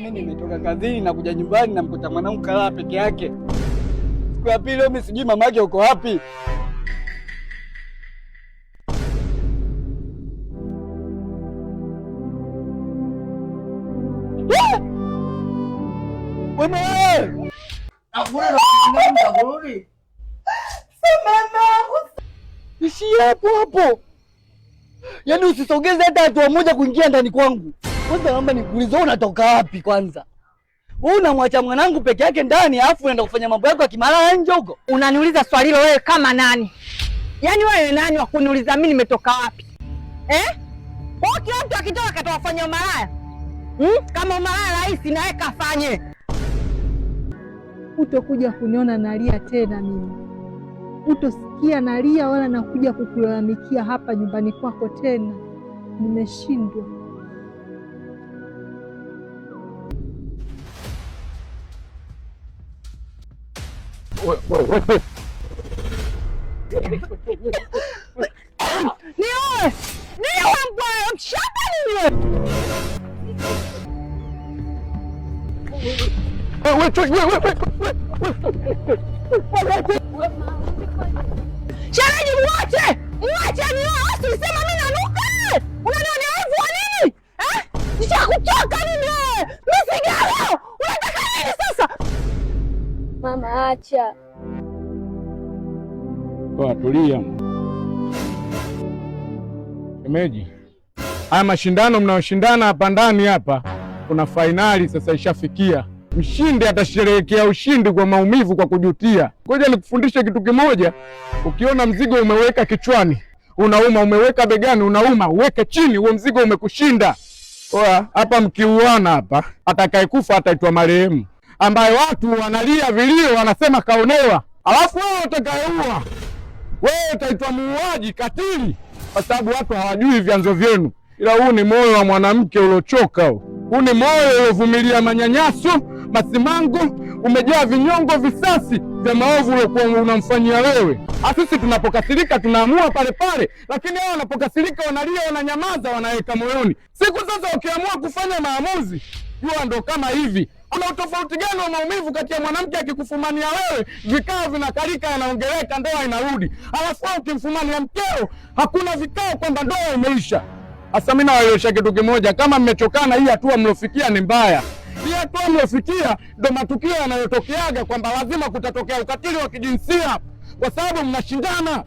Mimi nimetoka kazini na kuja nyumbani na mkuta mwanangu kalala peke yake. Siku ya pili mimi sijui mama yake uko wapi. Wewe! Akuna na kurudi. Samana. Ishi hapo. Yaani usisogeze hata hatua moja kuingia ndani kwangu. Kwanza naomba nikuulize unatoka wapi kwanza? Wewe unamwacha mwanangu peke yake ndani alafu unaenda kufanya mambo yako ya kimalaya nje huko? Unaniuliza swali hilo wewe kama nani? Yaani wewe nani wa kuniuliza mimi nimetoka wapi? Kila mtu akitoka katoka kufanya umalaya. Kama umalaya rahisi na wewe kafanye. Utokuja kuniona nalia tena mimi. Utosikia nalia wala nakuja kukulalamikia hapa nyumbani kwako tena. Nimeshindwa. Niwe mbaya mshamba niwe. Sharaji mwache! Mwache niwe! Usisema mimi nanuka! Unaniona hivi wa nini? Nishakuchoka nini wewe? Msigaro! Unataka nini sasa? Mama acha. Tulia. Shemeji, haya mashindano mnayoshindana hapa ndani hapa, kuna fainali sasa ishafikia. Mshindi atasherehekea ushindi kwa maumivu, kwa kujutia. Ngoja nikufundishe kitu kimoja. Ukiona mzigo umeweka kichwani unauma, umeweka begani unauma, uweke chini, huo mzigo umekushinda. Hapa mkiuana hapa, atakayekufa ataitwa marehemu, ambaye watu wanalia vilio wanasema kaonewa. Alafu wewe utakayeua, wewe utaitwa muuaji, katili, kwa sababu watu hawajui vyanzo vyenu. Ila huu ni moyo wa mwanamke uliochoka. Huu ni moyo uliovumilia manyanyaso, masimango, umejaa vinyongo, visasi vya maovu uliokuwa unamfanyia wewe. Sisi tunapokasirika tunaamua pale pale, lakini hao wanapokasirika wanalia, wananyamaza, wanaweka moyoni. Siku sasa ukiamua kufanya maamuzi, jua ndo kama hivi. Kuna utofauti gani wa maumivu kati ya mwanamke akikufumania wewe, vikao vinakalika, yanaongeleka, ndoa inarudi. Alafu ukimfumania mkeo, hakuna vikao kwamba ndoa imeisha. Sasa mimi nawaelewesha kitu kimoja, kama mmechokana, hii hatua mliofikia ni mbaya. Hii hatua mliofikia ndo matukio yanayotokeaga, kwamba lazima kutatokea ukatili wa kijinsia kwa sababu mnashindana.